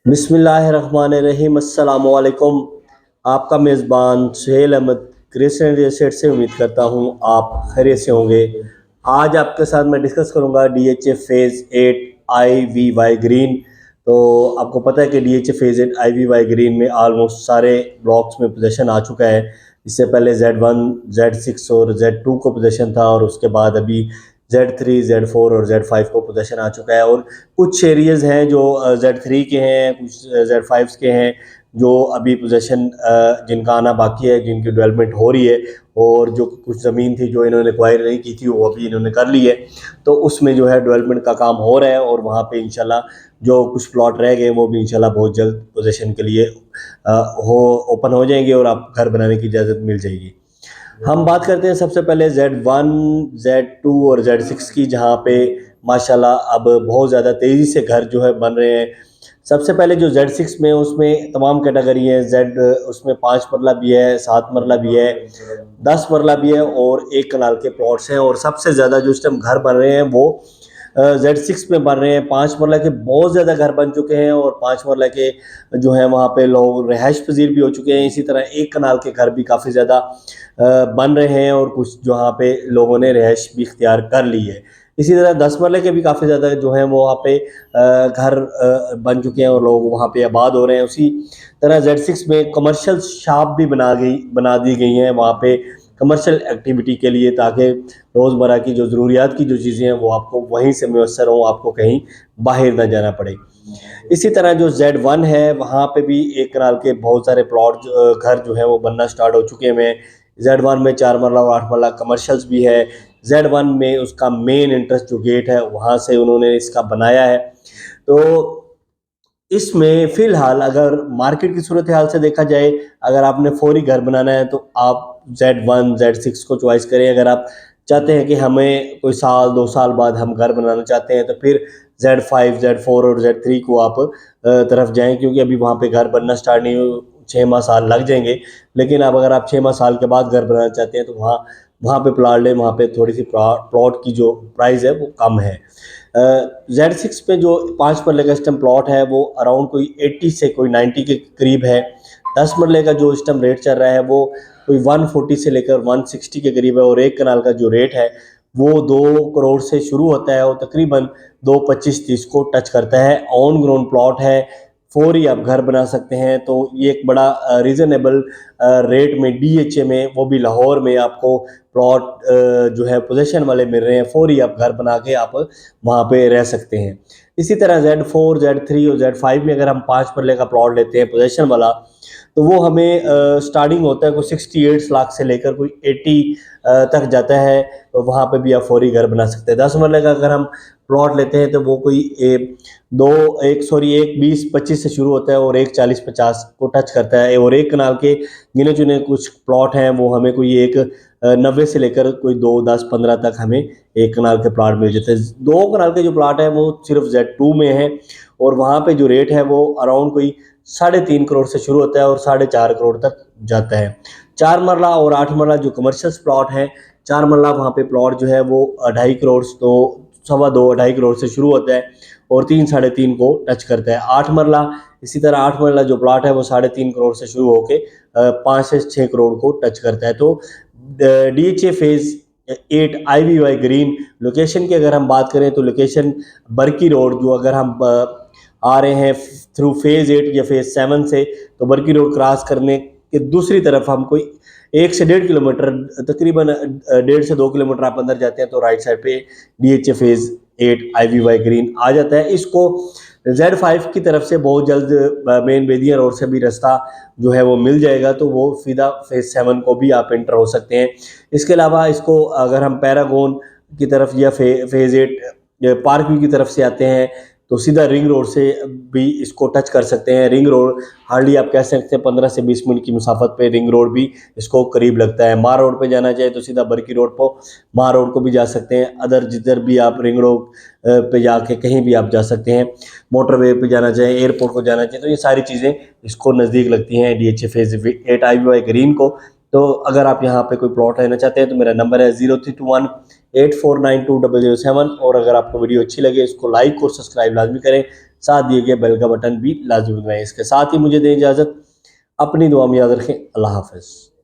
बिस्मिल्लाहिर्रहमानिर्रहीम अस्सलामु अलैकुम। आपका मेज़बान Suhail Ahmed Christian real estate से उम्मीद करता हूँ आप खैरियत से होंगे। आज आपके साथ मैं डिस्कस करूँगा DHA फेज़ 8 IVY ग्रीन। तो आपको पता है कि DHA फेज़ 8 IVY ग्रीन में ऑलमोस्ट सारे ब्लॉक्स में पोजीशन आ चुका है। इससे पहले Z1 Z6 और Z2 को पोजीशन था और उसके बाद अभी Z3 Z4 और Z5 को पोजीशन आ चुका है। और कुछ एरियाज हैं जो Z3 के हैं, कुछ Z5 के हैं जो अभी पोजीशन जिनका आना बाकी है, जिनकी डेवलपमेंट हो रही है। और जो कुछ ज़मीन थी जो इन्होंने एक्वायर नहीं की थी वो अभी इन्होंने कर ली है, तो उसमें जो है डेवलपमेंट का काम हो रहा है। और वहाँ पे इंशाल्लाह जो कुछ प्लॉट रह गए वो भी इंशाल्लाह बहुत जल्द पोजीशन के लिए हो ओपन हो जाएंगे और आप घर बनाने की इजाज़त मिल जाएगी। हम बात करते हैं सबसे पहले Z1 Z2 और Z6 की, जहाँ पे माशाल्लाह अब बहुत ज़्यादा तेज़ी से घर जो है बन रहे हैं। सबसे पहले जो Z6 में उसमें तमाम कैटेगरी है। उसमें 5 मरला भी है, 7 मरला भी है, 10 मरला भी है और 1 कनाल के प्लॉट्स हैं। और सबसे ज़्यादा जो इस टाइम घर बन रहे हैं वो Z6 में बन रहे हैं। 5 मरला के बहुत ज़्यादा घर बन चुके हैं और 5 मरला के जो हैं वहाँ पे लोग रिहाइश पजीर भी हो चुके हैं। इसी तरह 1 कनाल के घर भी काफ़ी ज़्यादा बन रहे हैं और कुछ जहाँ पे लोगों ने रिहाइश भी इख्तियार कर ली है। इसी तरह 10 मरले के भी काफ़ी ज़्यादा जो हैं वो वहाँ पे घर बन चुके हैं और लोग वहाँ पे आबाद हो रहे हैं। उसी तरह Z6 में कमर्शियल शॉप भी बना दी गई हैं वहाँ पे कमर्शियल एक्टिविटी के लिए, ताकि रोज़मर्रा की जो ज़रूरियात की जो चीज़ें हैं वो आपको वहीं से मैसर हों, आपको कहीं बाहर ना जाना पड़े। इसी तरह जो Z1 है वहाँ पे भी 1 कनाल के बहुत सारे प्लॉट घर जो हैं वो बनना स्टार्ट हो चुके हैं। Z1 में 4 मरला और 8 मरला कमर्शियल्स भी है। Z1 में उसका मेन इंटरेस्ट जो गेट है वहाँ से उन्होंने इसका बनाया है। तो इसमें फ़िलहाल अगर मार्केट की सूरत हाल से देखा जाए, अगर आपने फौरी घर बनाना है तो आप Z1 Z6 को चॉइस करें। अगर आप चाहते हैं कि हमें कोई साल 2 साल बाद हम घर बनाना चाहते हैं तो फिर Z5 Z4 और Z3 को आप तरफ जाएं, क्योंकि अभी वहाँ पे घर बनना स्टार्ट नहीं हो, 6 माह साल लग जाएंगे। लेकिन अब अगर आप 6 माह साल के बाद घर बनाना चाहते हैं तो वहाँ वहाँ पे प्लाट लें, वहाँ पे थोड़ी सी प्लॉट की जो प्राइस है वो कम है। Z6 पे जो 5 मरले का इस टाइम प्लॉट है वो अराउंड कोई 80 से कोई 90 के करीब है। 10 मरले का जो इस टाइम रेट चल रहा है वो कोई 140 से लेकर 160 के करीब है। और 1 कनाल का जो रेट है वो 2 करोड़ से शुरू होता है और तकरीबन 225-30 को टच करता है। ऑन ग्राउंड प्लॉट है, फौरी आप घर बना सकते हैं। तो ये एक बड़ा रीज़नेबल रेट में DHA में, वो भी लाहौर में आपको प्लॉट जो है पोजीशन वाले मिल रहे हैं। फौरी आप घर बना के आप वहाँ पे रह सकते हैं। इसी तरह Z4 Z3 और Z5 में अगर हम 5 मरले का प्लॉट लेते हैं पोजीशन वाला, तो वो हमें स्टार्टिंग होता है कोई 68 लाख से लेकर कोई 80 तक जाता है। तो वहाँ पे भी आप फौरी घर बना सकते हैं। 10 मरले का अगर हम प्लॉट लेते हैं तो वो कोई एक 20-25 से शुरू होता है और एक 40-50 को टच करता है। और 1 कनाल के गिने चुने कुछ प्लॉट हैं वो हमें कोई एक 90 से लेकर कोई 2-10-15 तक हमें 1 कनाल के प्लाट मिल जाते हैं। 2 कनाल के जो प्लाट है वो सिर्फ Z2 में है और वहाँ पे जो रेट है वो अराउंड कोई 3.5 करोड़ से शुरू होता है और 4.5 करोड़ तक जाता है। 4 मरला और 8 मरला जो कमर्शियल प्लॉट है, 4 मरला वहाँ पे प्लॉट जो है वो 2.5 करोड़ तो 2.25 करोड़ से शुरू होता है और 3-3.5 को टच करता है। 8 मरला, इसी तरह 8 मरला जो प्लॉट है वो 3.5 करोड़ से शुरू होकर 5 से 6 करोड़ को टच करता है। तो DHA phase 8 IVY green location की अगर हम बात करें तो लोकेशन बरकी रोड, जो अगर हम आ रहे हैं थ्रू फेज़ 8 या फेज़ 7 से, तो बरकी रोड क्रॉस करने के दूसरी तरफ हम कोई 1 से 1.5 किलोमीटर, तकरीबन 1.5 से 2 किलोमीटर आप अंदर जाते हैं तो राइट साइड पे DHA फेज़ 8 IVY ग्रीन आ जाता है। इसको Z5 की तरफ से बहुत जल्द मेन बेदिया रोड से भी रास्ता जो है वो मिल जाएगा, तो वो सीधा फेज़ 7 को भी आप एंटर हो सकते हैं। इसके अलावा इसको अगर हम पैरागोन की तरफ या फेज़ 8 पार्क व्यू की तरफ से आते हैं तो सीधा रिंग रोड से भी इसको टच कर सकते हैं। रिंग रोड हार्डली आप कह सकते हैं 15 से 20 मिनट की मुसाफत पे रिंग रोड भी इसको करीब लगता है। मार रोड पे जाना चाहे तो सीधा बरकी रोड पर मार रोड को भी जा सकते हैं। अदर जिधर भी आप रिंग रोड पे जाके कहीं भी आप जा सकते हैं। मोटरवे पे जाना चाहें, एयरपोर्ट को जाना चाहें, तो ये सारी चीज़ें इसको नज़दीक लगती हैं DHA फेज़ 8 IVY ग्रीन को। तो अगर आप यहाँ पे कोई प्लॉट लेना चाहते हैं तो मेरा नंबर है 0321 84920007। और अगर आपको वीडियो अच्छी लगे इसको लाइक और सब्सक्राइब लाजमी करें, साथ दिए गए बेल का बटन भी लाजमी दबाएं। इसके साथ ही मुझे दें इजाज़त, अपनी दुआ में याद रखें। अल्लाह हाफ़िज़।